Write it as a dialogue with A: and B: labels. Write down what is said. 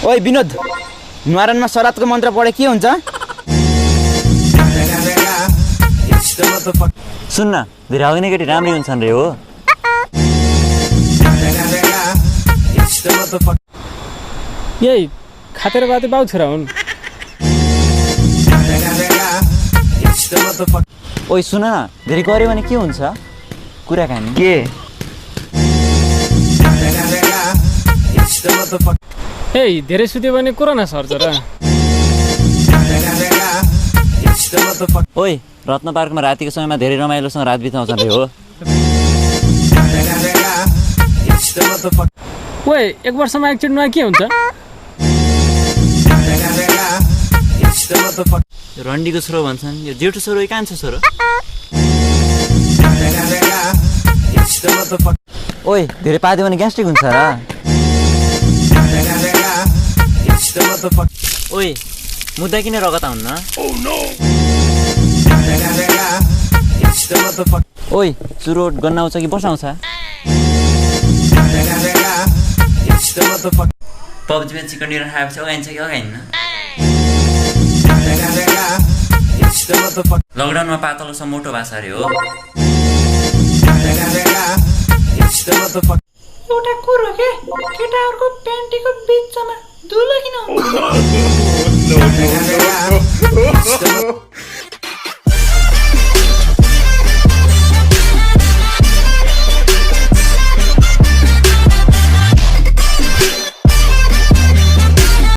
A: ओइ विनोद, न्वारानमा शराबको मन्त्र पढे के हुन्छ?
B: सुन्न, धेरै अघि नै केटी राम्रै हुन्छन् रे हो।
C: यही खातेर बाते बाउ छोरा हुन्।
B: ओइ सुन न, धेरै गऱ्यो भने के हुन्छ? कुराकानी
A: के?
C: ए धेरै सुत्यो भने कोरोना सर्छ र।
B: ओइ रत्न पार्कमा रातिको समयमा धेरै रमाइलोसँग रात बिताउँछन् रे हो।
C: ओए 1 वर्षमा एकचोटि नुहाए के हुन्छ?
B: रन्डीको छोरो भन्छन्, यो जेठो छोरो कान्छो छोरो। ओइ धेरै पाद्यो भने ग्यास्ट्रिक हुन्छ र। ओइ मुद्दा किन रगत हुन्न? ओइ चुरोट गन्ना आउँछ कि बसाउँछ? पब्जीमा चिकन डिनर खाएपछि अगाइन्छ कि अगाइन्न? लकडाउनमा पातलोसँग मोटो भाषा अरे हो।
D: एउटा कुरो के केटाहरूको प्यान्टीको बिचमा धुलो किन हुन्छ?